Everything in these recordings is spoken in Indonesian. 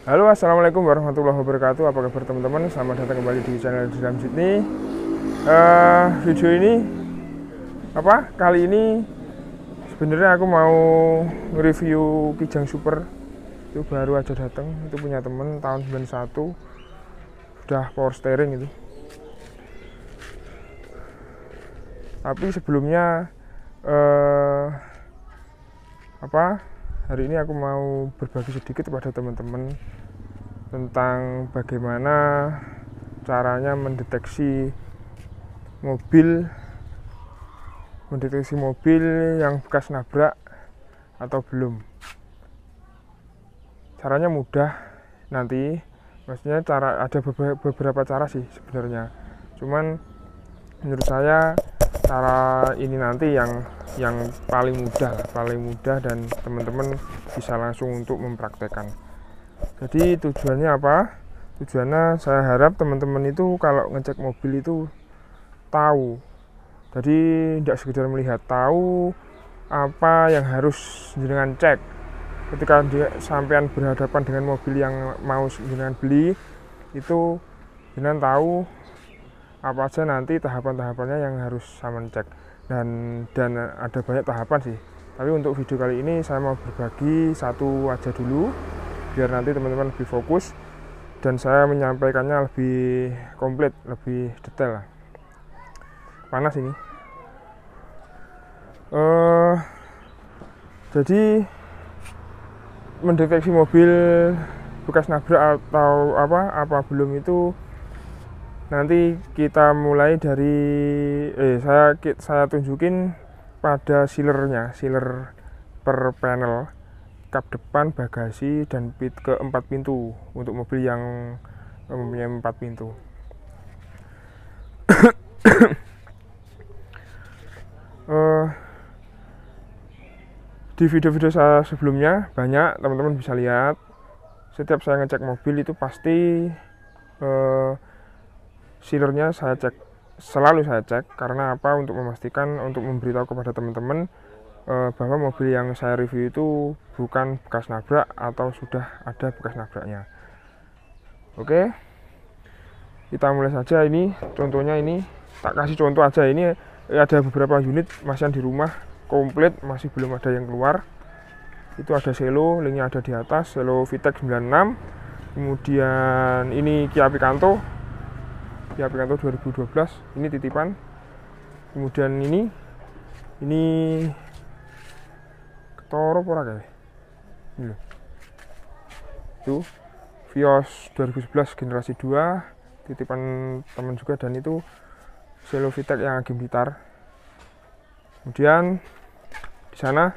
Halo, assalamualaikum warahmatullahi wabarakatuh. Apa kabar teman-teman? Selamat datang kembali di channel Dram Sydney. Video ini kali ini sebenarnya aku mau review Kijang Super. Itu baru aja datang. Itu punya temen tahun 91. Udah power steering itu. Tapi sebelumnya hari ini aku mau berbagi sedikit kepada teman-teman tentang bagaimana caranya mendeteksi mobil yang bekas nabrak atau belum. Caranya mudah nanti, maksudnya ada beberapa cara sih sebenarnya. Cuman menurut saya cara ini nanti yang paling mudah dan teman-teman bisa langsung untuk mempraktekkan. Jadi tujuannya apa? Tujuannya saya harap teman-teman itu kalau ngecek mobil itu tahu. Jadi tidak sekedar melihat, tahu apa yang harus jenengan cek. Ketika sampean berhadapan dengan mobil yang mau jenengan beli, itu jenengan tahu apa aja nanti tahapan-tahapannya yang harus sampean cek. Dan ada banyak tahapan sih. Tapi untuk video kali ini saya mau berbagi satu aja dulu, biar nanti teman-teman lebih fokus dan saya menyampaikannya lebih komplit, lebih detail lah. Panas ini. Jadi mendeteksi mobil bekas nabrak atau apa belum itu nanti kita mulai dari saya tunjukin pada sealer per panel, kap depan, bagasi, dan keempat pintu untuk mobil yang mempunyai 4 pintu. Di video-video saya sebelumnya banyak teman-teman bisa lihat, setiap saya ngecek mobil itu pasti sealernya selalu saya cek. Karena apa? Untuk memastikan, untuk memberitahu kepada teman-teman bahwa mobil yang saya review itu bukan bekas nabrak atau sudah ada bekas nabraknya. Oke, kita mulai saja. Ini contohnya, ini tak kasih contoh aja. Ini ada beberapa unit masih di rumah komplit, masih belum ada yang keluar. Itu ada Selo, linknya ada di atas, Selo VTEC 96. Kemudian ini Kia Picanto 2012, ini titipan. Kemudian ini ketoro pora kayak ini. Itu Vios 2011 generasi 2, titipan teman juga, dan itu Selo VTEC yang Agim Blitar. Kemudian di sana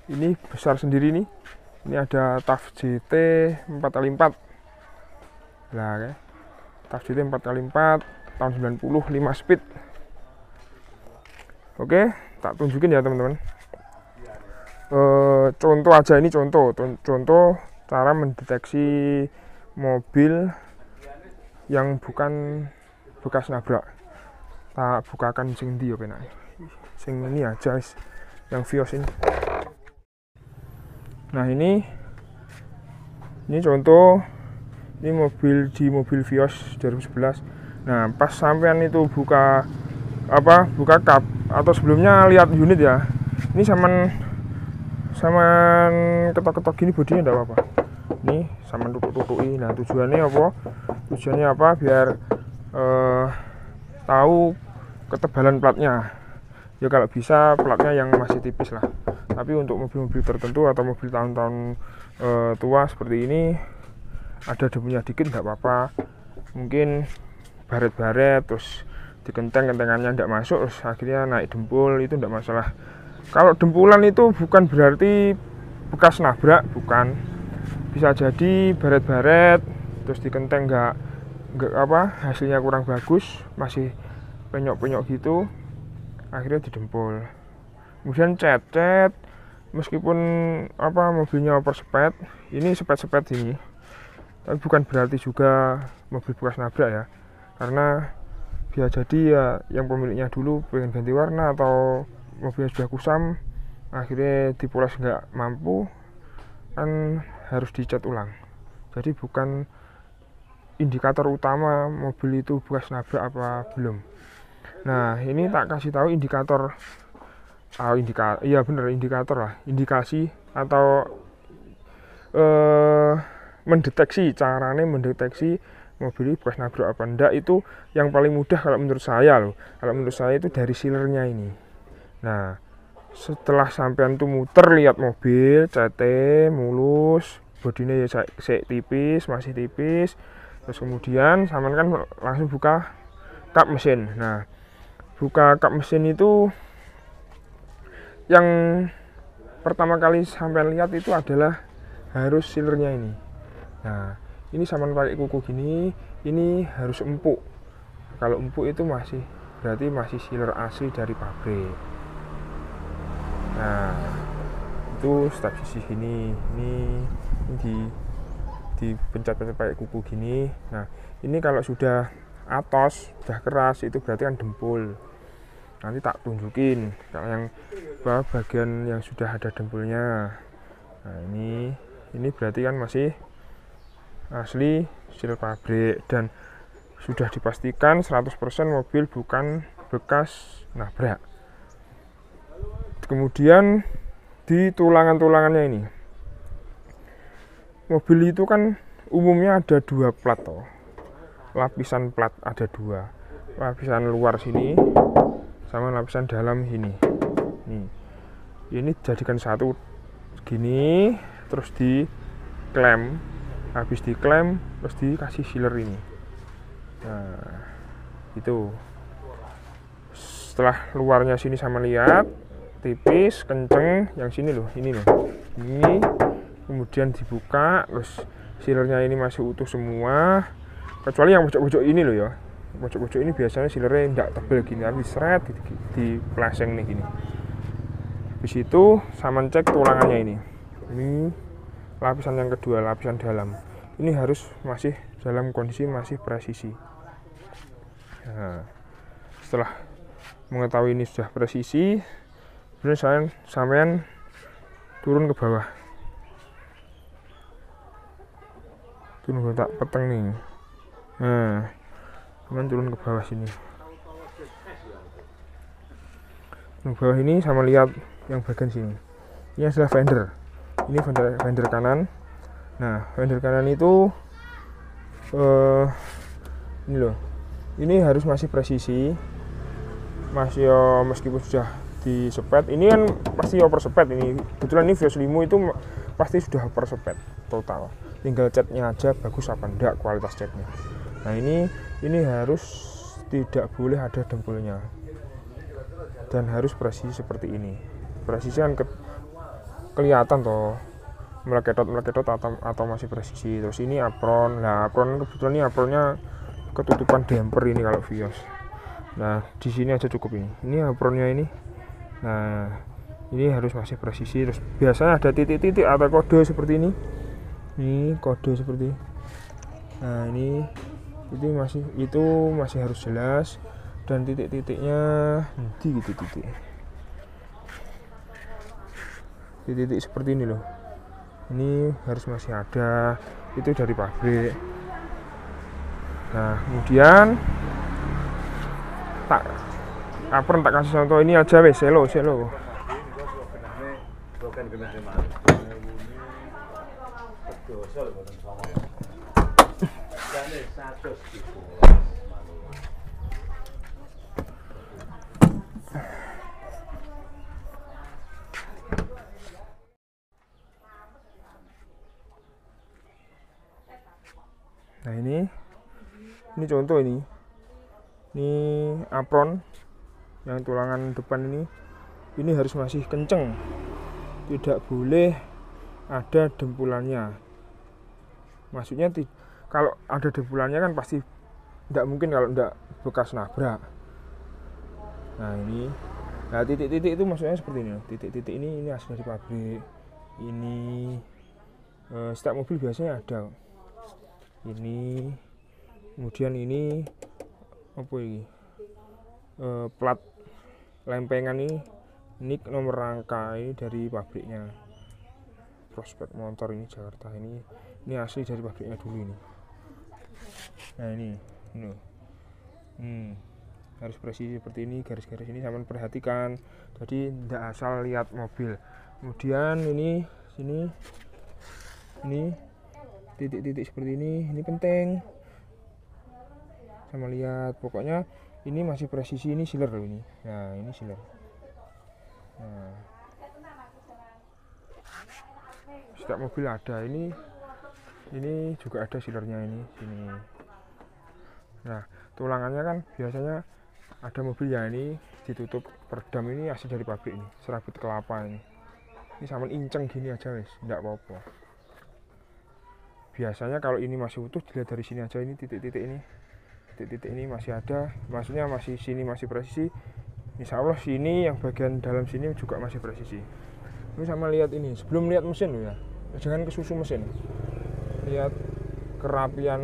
ini besar sendiri nih. Ini ada TAF GT 4x4. Nah, okay. TAF GT 4x4 tahun 90, 5 speed. Oke, tak tunjukin ya teman-teman. Contoh aja, ini contoh cara mendeteksi mobil yang bukan bekas nabrak. Tak bukakan sing ndi yo penake. Sing ini aja, yang Vios ini. Nah, ini contoh, ini mobil Vios 2011. Nah, pas sampean itu buka kap atau sebelumnya lihat unit ya. Ini saman ketok-ketok gini bodinya enggak apa-apa. Ini saman tutuk-tutuki. Nah, tujuannya apa? Biar tahu ketebalan platnya. Ya kalau bisa platnya yang masih tipis lah. Tapi untuk mobil-mobil tertentu atau mobil tahun-tahun tua seperti ini, ada debunya dikit nggak apa-apa. Mungkin baret-baret terus kentengannya nggak masuk, terus akhirnya naik dempul, itu nggak masalah. Kalau dempulan itu bukan berarti bekas nabrak, bukan. Bisa jadi baret-baret terus dikenteng nggak hasilnya kurang bagus, masih penyok-penyok gitu, akhirnya didempul. Kemudian cat meskipun mobilnya overspeed, ini sepet ini, tapi bukan berarti juga mobil bekas nabrak ya, karena bisa jadi ya yang pemiliknya dulu pengen ganti warna atau mobilnya sudah kusam, akhirnya dipoles nggak mampu, kan harus dicat ulang. Jadi bukan indikator utama mobil itu bekas nabrak apa belum. Nah, ini tak kasih tahu indikator, iya bener, indikator lah, indikasi atau mendeteksi, caranya mendeteksi mobil ini bekas nabrak apa enggak. Itu yang paling mudah kalau menurut saya loh. Kalau menurut saya itu dari sealernya ini. Nah, setelah sampean tuh muter lihat mobil CT mulus, bodinya ya tipis, masih tipis, terus kemudian sampean kan langsung buka kap mesin. Nah, buka kap mesin itu yang pertama kali sampean lihat itu adalah harus sealernya ini. Nah, ini sampean pakai kuku gini, ini harus empuk. Kalau empuk itu berarti masih sealer asli dari pabrik. Nah, itu step sisi gini, ini dipencet-pencet pakai kuku gini. Nah, ini kalau sudah atos, sudah keras, itu berarti kan dempul. Nanti tak tunjukin kalau yang bagian yang sudah ada dempulnya. Nah, ini berarti kan masih asli sealer pabrik dan sudah dipastikan 100% mobil bukan bekas nabrak. Kemudian di tulangan-tulangannya ini, mobil itu kan umumnya ada 2 plat toh. Lapisan plat ada 2, lapisan luar sini sama lapisan dalam sini. Ini dijadikan satu gini, terus diklem, habis diklem terus dikasih sealer ini. Nah, itu setelah luarnya sini sama lihat tipis, kenceng, yang sini loh, ini kemudian dibuka, terus sealernya ini masih utuh semua, kecuali yang pojok-pojok ini loh ya. Pojok-pojok ini biasanya sealernya tidak tebel gini, tapi seret di plaseng nih gini. Habis itu sama cek tulangannya ini lapisan yang kedua, lapisan dalam, ini harus masih dalam kondisi masih presisi. Nah, setelah mengetahui ini sudah presisi, kemudian sampean turun ke bawah, tak peteng nih. Nah, kemudian turun ke bawah sini. Turun ke bawah ini sama lihat yang bagian sini. Ini adalah fender. Ini fender kanan. Nah, fender kanan itu ini loh. Ini harus masih presisi. Masih meskipun sudah disepet, ini kan pasti over sepet ini. Kebetulan ini Vios Limo itu pasti sudah over sepet total. Tinggal catnya aja bagus apa enggak kualitas catnya. Nah, ini harus tidak boleh ada dempulnya. Dan harus presisi seperti ini. Presisi kan kelihatan toh meleketot atau masih presisi. Terus ini apron. Nah, apron kebetulan ini apronnya ketutupan damper ini kalau Vios. Nah, di sini aja cukup ini. Ini apronnya ini. Nah, ini harus masih presisi. Terus biasanya ada titik-titik atau kode seperti ini. Ini kode seperti ini. Nah, itu masih harus jelas, dan titik-titiknya titik seperti ini loh. Ini harus masih ada, itu dari pabrik. Nah, kemudian apron tak kasih contoh ini aja wes, selo. Nah, ini contoh ini apron yang tulangan depan ini harus masih kenceng, tidak boleh ada dempulannya. Maksudnya kalau ada dempulannya kan pasti tidak mungkin kalau tidak bekas nabrak. Nah, titik-titik itu maksudnya seperti ini. Titik-titik ini asli dari pabrik. Ini setiap mobil biasanya ada. Ini kemudian ini apa ini? Plat lempengan ini nomor rangka ini dari pabriknya. prospek motor ini Jakarta ini asli dari pabriknya dulu ini. Nah ini harus presisi seperti ini, garis-garis ini sama perhatikan, jadi tidak asal lihat mobil. Kemudian ini sini ini titik-titik seperti ini penting sama lihat. Pokoknya ini masih presisi, ini sealer loh ini. Nah ini sealer. Nah, setiap mobil ada ini juga ada sealernya ini sini. Nah tulangannya kan biasanya ada mobil ya ini ditutup peredam, ini asli dari pabrik ini, serabut kelapa ini sama inceng gini aja wes, enggak apa-apa. Biasanya kalau ini masih utuh dilihat dari sini aja, ini titik-titik ini masih ada, maksudnya masih sini masih presisi. Insya Allah sini yang bagian dalam sini juga masih presisi. Ini sama lihat ini, sebelum lihat mesin loh ya, jangan kesusu mesin, lihat kerapian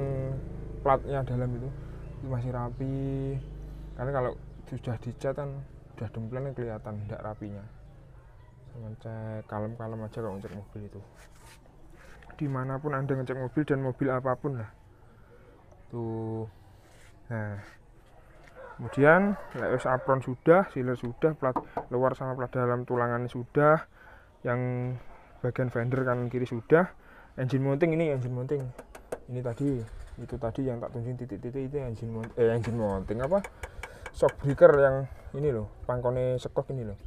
platnya dalam itu masih rapi. Karena kalau sudah dicat kan udah demplennya kelihatan tidak rapinya. Sama cek kalem-kalem aja kalau ngecek mobil itu, dimanapun Anda ngecek mobil dan mobil apapun lah tuh. Nah kemudian leos apron sudah, sealer sudah, plat luar sama plat dalam tulangan sudah, yang bagian fender kanan kiri sudah. Engine mounting ini tadi yang tak tunjukin titik-titik itu engine mounting apa, shock breaker yang ini loh, pangkone sekok ini loh.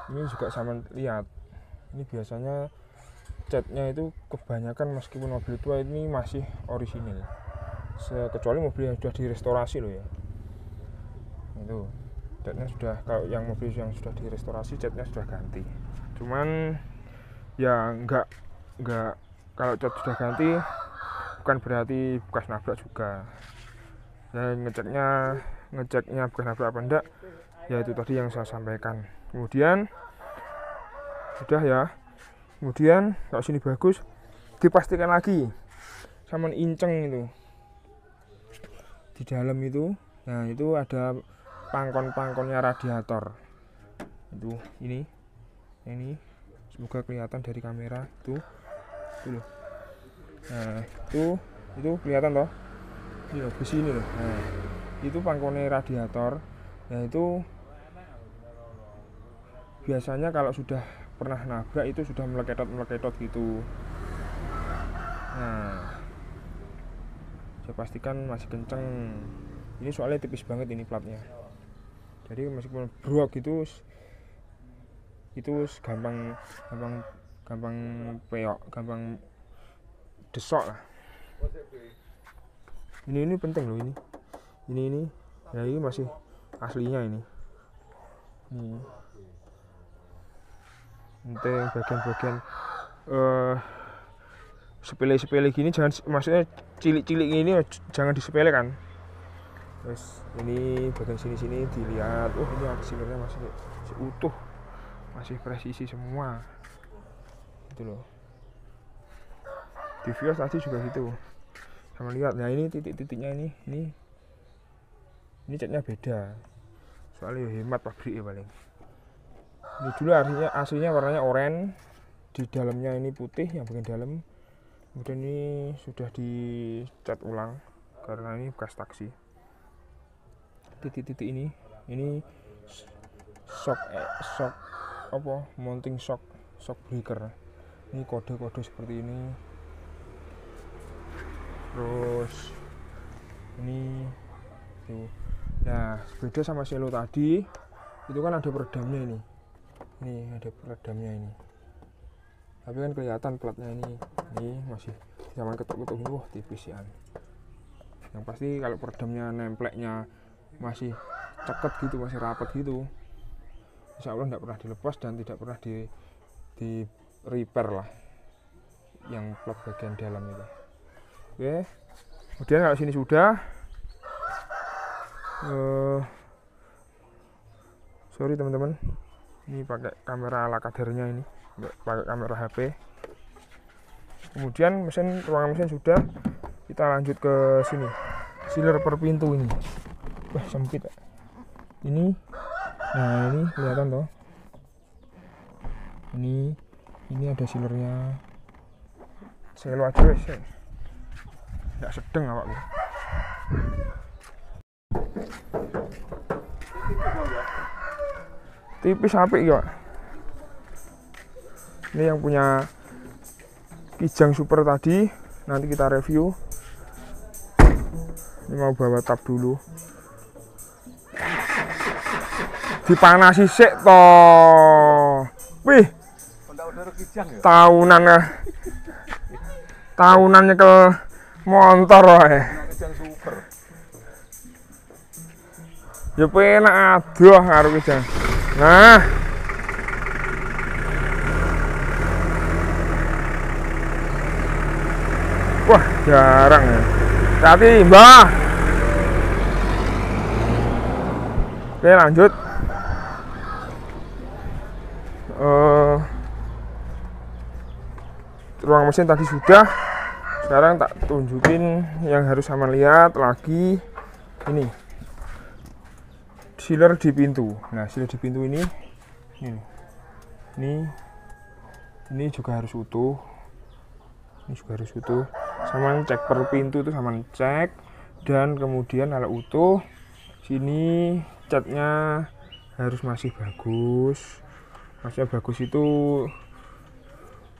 Ini juga sama lihat. Ini biasanya catnya itu kebanyakan meskipun mobil tua ini masih orisinil, kecuali mobil yang sudah direstorasi loh ya. Itu catnya sudah, kalau yang mobil yang sudah direstorasi catnya sudah ganti. Cuman ya enggak kalau cat sudah ganti bukan berarti bekas nabrak juga. Dan ngeceknya bekas nabrak apa enggak, ya itu tadi yang saya sampaikan. Kemudian sudah ya, kemudian kalau sini bagus dipastikan lagi sama inceng itu di dalam itu. Nah itu ada pangkon-pangkonnya radiator itu, ini semoga kelihatan dari kamera tuh loh. Nah itu kelihatan toh, ini loh, besi ini loh. Nah itu pangkonnya radiator. Nah itu biasanya kalau sudah pernah nabrak itu sudah meleketot gitu. Nah saya pastikan masih kenceng. Ini soalnya tipis banget ini platnya, jadi meskipun brok itu gampang peok, gampang desok lah. Ini penting loh ini ya, ini masih aslinya ini penting. Bagian-bagian sepele-sepele gini jangan, maksudnya cilik-cilik ini jangan disepelekan. Terus ini bagian sini dilihat, oh ini sebenarnya masih utuh, masih presisi semua gitu loh. Di Vios tadi juga gitu sama lihat. Nah ini titik-titiknya ini catnya beda, soalnya hemat pabrik ya paling. Ini dulu aslinya warnanya oranye, di dalamnya ini putih yang bagian dalam. Kemudian ini sudah dicat ulang karena ini bekas taksi. Titik-titik ini shock apa, mounting shock breaker. Ini kode-kode seperti ini. Terus ini tuh. Nah beda sama selo tadi, itu kan ada peredamnya ini ada peredamnya ini, tapi kan kelihatan platnya ini masih zaman ketuk-ketuk ini, wah tipis ya. Yang pasti kalau peredamnya nempleknya masih ceket gitu, masih rapat gitu, insya Allah tidak pernah dilepas dan tidak pernah di repair lah yang plat bagian dalam itu. Oke, kemudian kalau sini sudah sorry teman-teman, ini pakai kamera ala kadarnya, ini pakai kamera HP. Kemudian ruangan mesin sudah, kita lanjut ke sini, sealer per pintu ini. Wah sempit ya. Ini, nah ini kelihatan toh. Ini Ini ada sealernya. Selo aja wes. Nggak sedeng awakku. Tipis apik ya. Ini yang punya Kijang Super tadi, nanti kita review. Ini mau bawa tab dulu. Dipanasi sik toh. Wih. Tahunan ya. Tahunan nyekel motor wae. Kijang Super. Ya penak adoh karo Kijang. Nah. Wah, jarang ya. Hati, Mbah. Oke, lanjut. Ruang mesin tadi sudah. Sekarang tak tunjukin yang harus sama lihat lagi. Ini sealer di pintu. Nah, sealer di pintu ini juga harus utuh. Ini juga harus utuh. Sama cek per pintu itu sama cek. Dan kemudian kalau utuh, sini catnya harus masih bagus. Maksudnya bagus itu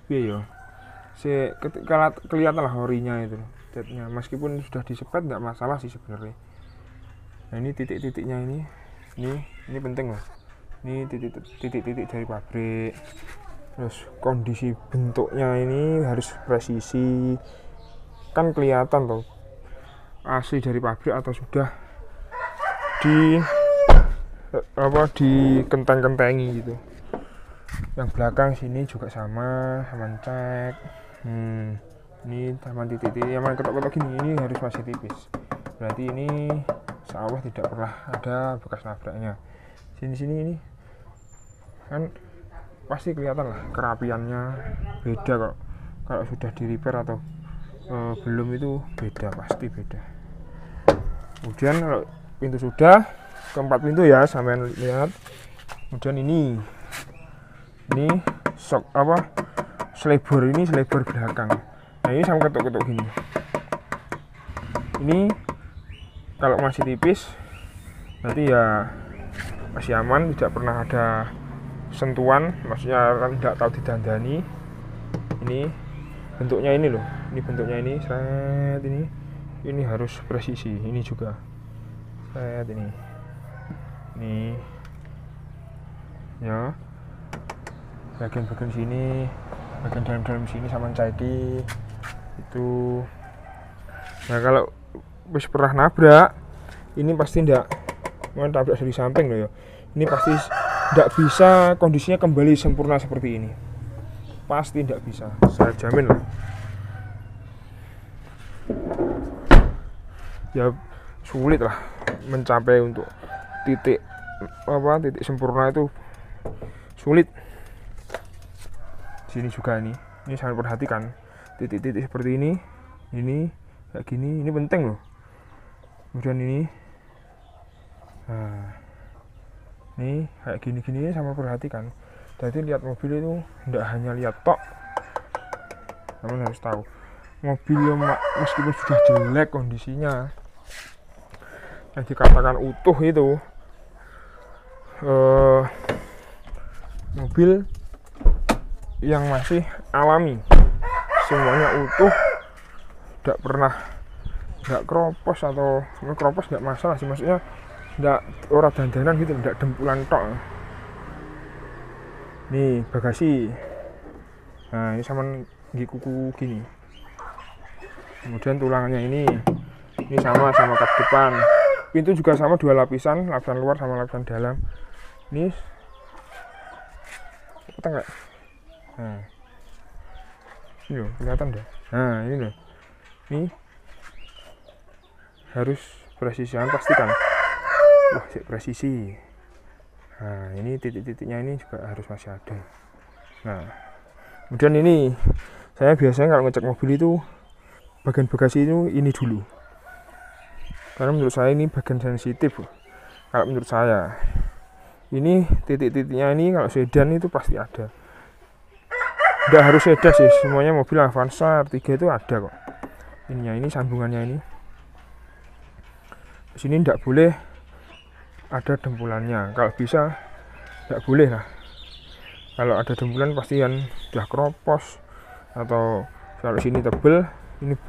ya. Kelihatan lah horinya itu catnya. Meskipun sudah disepet nggak masalah sih sebenarnya. Nah, ini titik-titiknya ini penting loh. Ini titik-titik dari pabrik. Terus kondisi bentuknya ini harus presisi. Kan kelihatan loh asli dari pabrik atau sudah dikenteng-kentengi gitu. Yang belakang sini juga sama cek. Ini sama titik-titik yang ketok-ketok gini, ini harus masih tipis. Berarti ini insya tidak pernah ada bekas nabraknya. Sini ini kan pasti kelihatan lah kerapiannya beda kok. Kalau sudah di repair atau belum itu beda, pasti beda. Kemudian kalau pintu sudah, keempat pintu ya sampai lihat. Kemudian ini selebor belakang. Nah, ini sama ketuk-ketuk gini. Ini kalau masih tipis berarti ya masih aman, tidak pernah ada sentuhan, maksudnya tidak tahu didandani. Ini bentuknya ini loh, ini bentuknya ini set ini harus presisi. Ini juga set ini ya, bagian sini, bagian dalam sini sama ceki itu. Nah, kalau wis pernah nabrak ini pasti ndak mau tabrak dari samping loh ya, ini pasti ndak bisa kondisinya kembali sempurna seperti ini, pasti ndak bisa, saya jamin lah ya. Sulit lah mencapai untuk titik sempurna itu, sulit. Sini juga ini sangat perhatikan titik-titik seperti ini kayak gini, ini penting loh. Kemudian ini, nah ini kayak gini sama perhatikan. Jadi lihat mobil itu tidak hanya lihat tok, namun harus tahu mobil meskipun sudah jelek kondisinya, yang dikatakan utuh itu mobil yang masih alami, semuanya utuh, tidak pernah kropos, atau kropos nggak masalah sih, maksudnya nggak orang dandanan gitu, nggak dempulan tok. Nih bagasi, nah ini sama kuku gini. Kemudian tulangannya ini sama kap depan. Pintu juga sama, dua lapisan luar sama lapisan dalam. Ini enggak? Nah, ini loh, kelihatan deh. Nah, ini loh. Ini harus presisi, pastikan. Wah, presisi. Nah, ini titik-titiknya ini juga harus masih ada. Nah, kemudian ini saya biasanya kalau ngecek mobil itu bagian bagasi itu ini dulu, karena menurut saya ini bagian sensitif. Kalau menurut saya ini titik-titiknya ini kalau sedan itu pasti ada. Nggak harus sedan sih, semuanya mobil Avanza R3 itu ada kok. Ini sambungannya ini. Di sini nggak boleh ada dempulannya. Kalau bisa nggak boleh lah. Kalau ada dempulan pasti kan udah keropos, atau kalau sini tebel, ini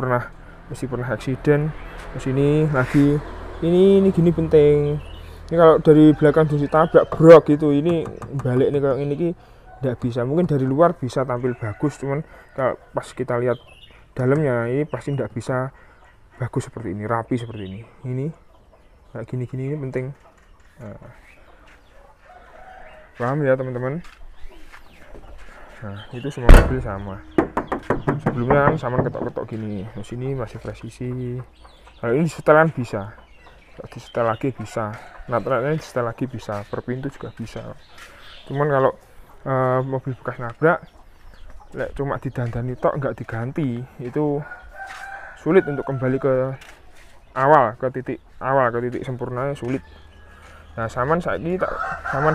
mesti pernah eksiden. Ke sini lagi, ini gini penting. Ini kalau dari belakang ditabrak brok gitu, ini balik nih kalau ini tidak bisa. Mungkin dari luar bisa tampil bagus, cuman kalau pas kita lihat dalamnya ini pasti tidak bisa bagus seperti ini, rapi seperti ini. Ini kayak gini ini penting. Nah, paham ya teman-teman? Nah, itu semua mobil sama. Sebelumnya kan sama ketok-ketok gini. Di sini masih presisi. Kalau ini setelan bisa. Kalau disetel lagi bisa. Natralnya disetel lagi bisa. Per pintu juga bisa. Cuman kalau mobil bekas nabrak, cuma didandani tok nggak diganti, itu sulit untuk kembali ke awal, ke titik sempurnanya sulit. Nah, zaman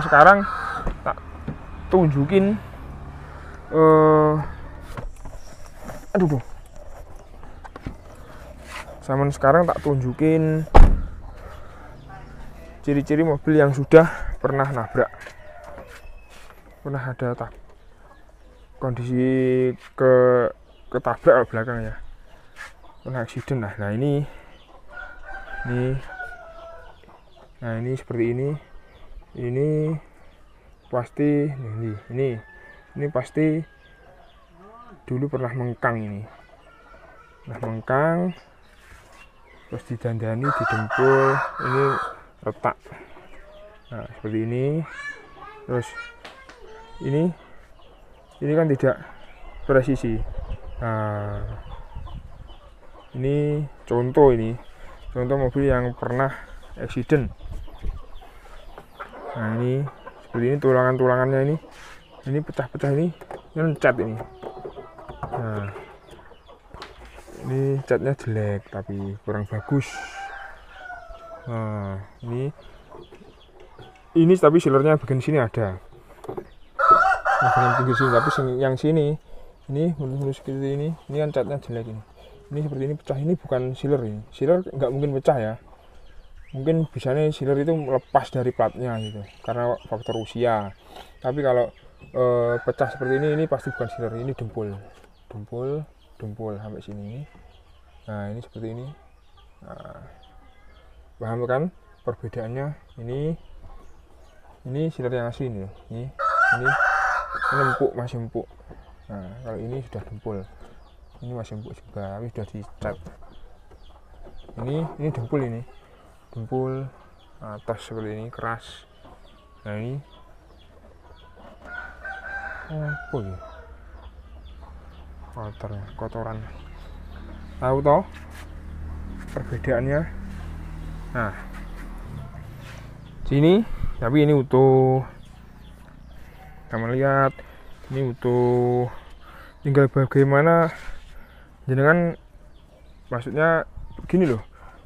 sekarang tak tunjukin. Zaman sekarang tak tunjukin ciri-ciri mobil yang sudah pernah nabrak, pernah ada kondisi ketabrak al belakang ya, pernah eksiden lah. Nah ini seperti ini pasti ini pasti dulu pernah mengkang, terus didandani, didempul, ini retak. Nah seperti ini. Terus ini kan tidak presisi. Nah ini contoh mobil yang pernah eksiden. Nah ini seperti ini, tulangannya ini pecah-pecah, ini cat ini. Nah ini catnya jelek tapi kurang bagus. Nah ini tapi sealernya bagian sini ada, bagian pinggir sini, tapi yang sini ini mulus seperti ini kan catnya jelek ini seperti ini pecah. Ini bukan sealer, sealer nggak mungkin pecah ya, mungkin bisanya sealer itu lepas dari platnya gitu karena faktor usia. Tapi kalau pecah seperti ini pasti bukan sealer, ini dempul sampai sini. Nah ini seperti ini. Nah, paham kan perbedaannya? Ini sealer yang asli ini empuk, masih empuk. Nah kalau ini sudah dempul, ini masih empuk juga tapi sudah dicat. Ini dempul atas seperti ini, keras. Nah ini apa ya, kotoran. Tahu toh perbedaannya? Nah sini tapi ini utuh, kamu lihat ini utuh. Tinggal bagaimana jenengan, maksudnya gini loh,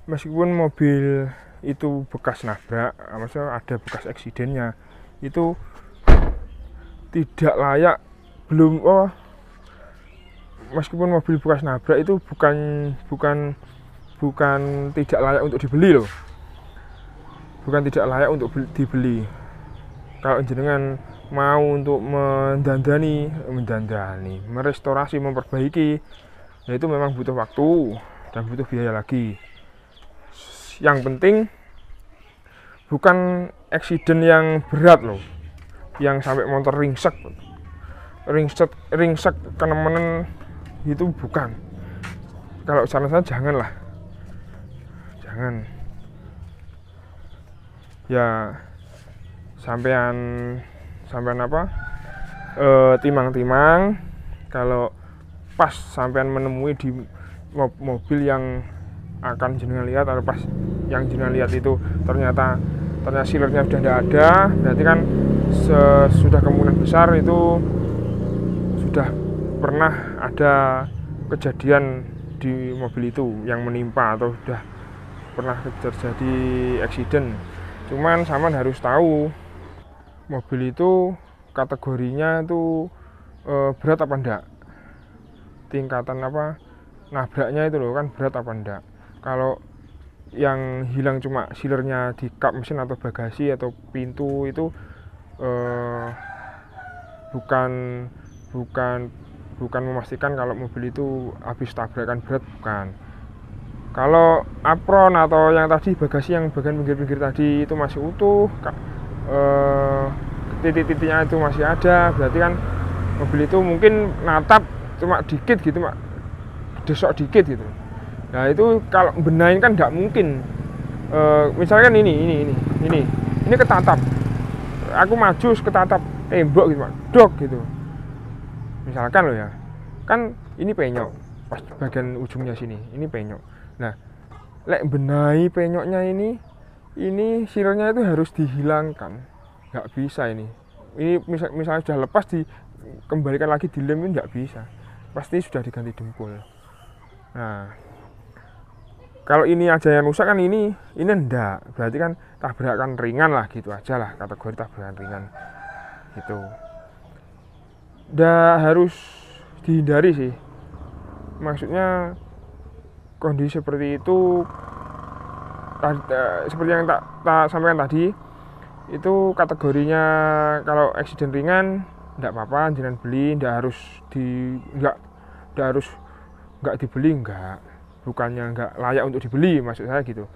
meskipun mobil itu bekas nabrak, maksudnya ada bekas eksidennya, itu tidak layak, meskipun mobil bekas nabrak itu bukan tidak layak untuk dibeli loh, bukan tidak layak untuk dibeli. Kalau jenengan mau untuk mendandani, merestorasi, memperbaiki, ya itu memang butuh waktu dan butuh biaya lagi. Yang penting bukan eksiden yang berat loh, yang sampai motor ringsek kenemenen itu bukan. Kalau saran saya jangan ya, sampean apa, timang-timang. Kalau pas sampean menemui di mobil yang akan jenengan lihat, atau pas yang jenengan lihat itu ternyata sealernya sudah tidak ada, berarti kan sudah kemungkinan besar itu sudah pernah ada kejadian di mobil itu yang menimpa, atau sudah pernah terjadi eksiden. Cuman sampean harus tahu mobil itu kategorinya itu berat apa enggak, tingkatan apa nabraknya itu loh kan berat apa enggak. Kalau yang hilang cuma sealernya di kap mesin atau bagasi atau pintu itu eh, bukan bukan bukan memastikan kalau mobil itu habis tabrakan berat, bukan. Kalau apron atau yang tadi bagasi yang bagian pinggir-pinggir tadi itu masih utuh, titik-titiknya itu masih ada, berarti kan mobil itu mungkin natap cuma dikit gitu, mak desok dikit gitu. Nah itu kalau benahin kan nggak mungkin. Misalkan ini ketatap, aku maju ketatap tembok gitu, mak dok gitu. Misalkan lo ya, kan ini penyok pas bagian ujungnya sini, ini penyok. Nah, lek benahi penyoknya ini sealernya itu harus dihilangkan, nggak bisa ini. Ini misalnya sudah lepas dikembalikan lagi dilem ini nggak bisa, pasti sudah diganti dempul. Nah, kalau ini aja yang rusak kan ini enggak, berarti kan tabrakan ringan lah gitu aja lah, kategori tabrakan ringan gitu. Udah harus dihindari sih, maksudnya kondisi seperti itu seperti yang tak sampaikan tadi, itu kategorinya kalau eksiden ringan enggak apa-apa jangan beli, enggak dibeli, enggak, bukannya enggak layak untuk dibeli maksud saya gitu,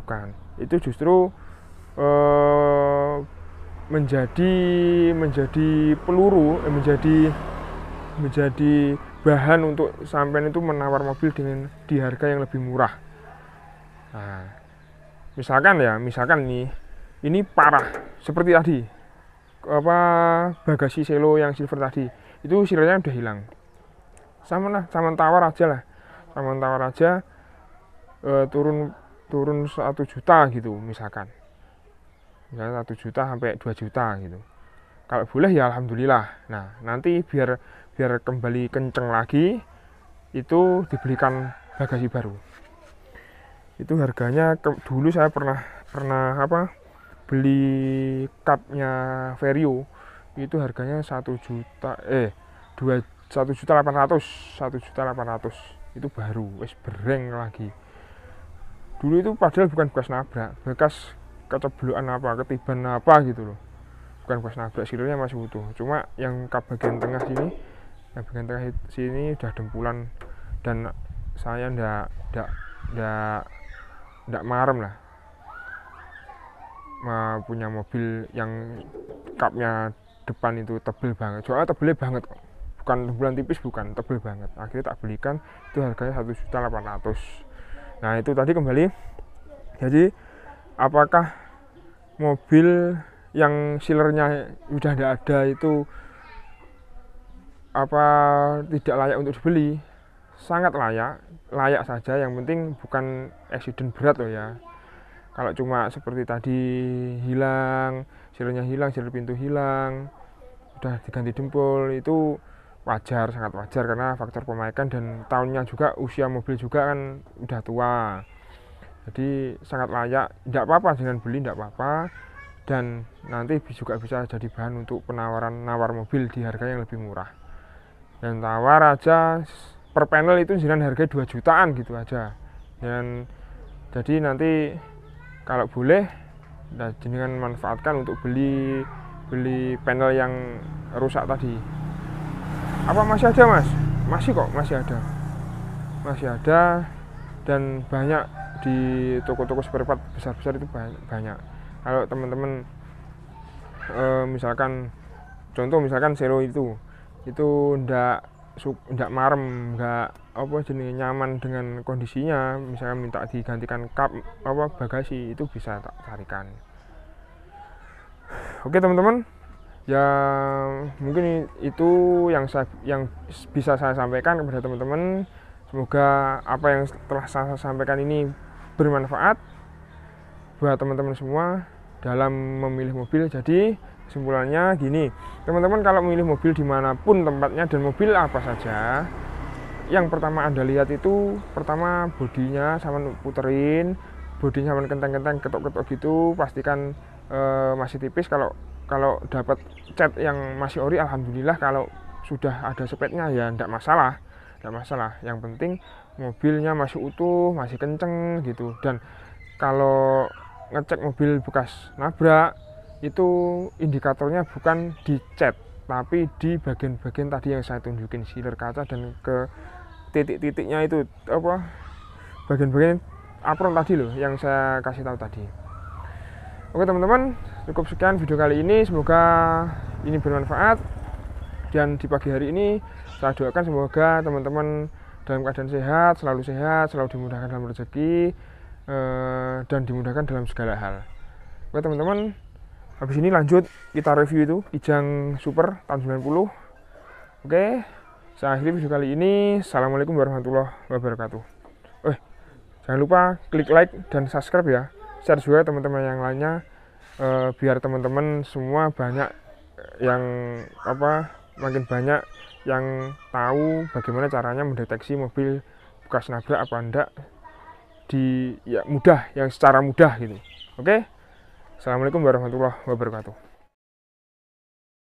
bukan. Itu justru menjadi peluru, menjadi bahan untuk sampean itu menawar mobil dengan di harga yang lebih murah. Nah, misalkan ini parah seperti tadi, bagasi selo yang silver tadi itu sealernya udah hilang, sama tawar aja turun 1 juta gitu, misalnya 1 juta sampai 2 juta gitu. Kalau boleh ya alhamdulillah. Nah nanti biar kembali kenceng lagi itu dibelikan bagasi baru. Itu harganya dulu saya pernah beli kapnya Vario itu harganya 1.800.000 itu baru, wes bereng lagi. Dulu itu padahal bukan bekas nabrak, bekas keceblokan ketiban gitu loh, bukan bekas nabrak, sealernya masih utuh, cuma yang kap bagian tengah sini udah dempulan, dan saya ndak marem lah punya mobil yang kapnya depan itu tebel banget, soalnya tebelnya banget, bukan dempulan tipis, bukan, tebel banget. Akhirnya tak belikan, itu harganya 1.800.000. Nah itu tadi kembali, jadi apakah mobil yang sealernya udah tidak ada itu tidak layak untuk dibeli? Sangat layak saja, yang penting bukan eksiden berat loh ya. Kalau cuma seperti tadi hilang, sealernya hilang, sealer pintu hilang, udah diganti dempul, itu wajar, sangat wajar karena faktor pemaikan dan tahunnya juga, usia mobil juga kan udah tua. Jadi sangat layak, tidak apa-apa dengan beli, tidak apa-apa, dan nanti juga bisa jadi bahan untuk nawar mobil di harga yang lebih murah. Dan tawar aja per panel itu jenengan harga 2 jutaan gitu aja. Dan jadi nanti kalau boleh jenengan manfaatkan untuk beli panel yang rusak tadi. Apa masih ada mas? Masih kok, masih ada dan banyak di toko-toko spare part besar-besar itu banyak. Kalau teman-teman misalkan selo itu ndak marem, nggak nyaman dengan kondisinya, misalnya minta digantikan kap bagasi, itu bisa tak carikan. Oke teman-teman, ya mungkin itu yang bisa saya sampaikan kepada teman-teman. Semoga apa yang telah saya sampaikan ini bermanfaat buat teman-teman semua dalam memilih mobil. Jadi kesimpulannya gini, teman-teman kalau memilih mobil dimanapun tempatnya dan mobil apa saja, yang pertama Anda lihat itu pertama bodinya, sama puterin bodinya, sama kenteng-kenteng, ketok-ketok gitu, pastikan masih tipis. Kalau dapat cat yang masih ori alhamdulillah, kalau sudah ada spetnya ya tidak masalah, yang penting mobilnya masih utuh, masih kenceng gitu. Dan kalau ngecek mobil bekas nabrak itu indikatornya bukan di cat tapi di bagian-bagian tadi yang saya tunjukin, sealer kaca dan ke titik-titiknya itu apa, bagian-bagian apron tadi loh yang saya kasih tahu tadi. Oke teman-teman, cukup sekian video kali ini, semoga ini bermanfaat. Dan di pagi hari ini saya doakan semoga teman-teman dalam keadaan sehat, selalu dimudahkan dalam rezeki, dan dimudahkan dalam segala hal. Oke teman-teman, habis ini lanjut kita review itu Kijang Super tahun 90. Oke, saya akhiri video kali ini. Assalamualaikum warahmatullahi wabarakatuh. Jangan lupa klik like dan subscribe ya, share juga teman-teman yang lainnya, biar teman-teman semua banyak yang makin banyak yang tahu bagaimana caranya mendeteksi mobil bekas nabrak apa enggak mudah, yang secara mudah gitu. Oke, assalamualaikum warahmatullahi wabarakatuh.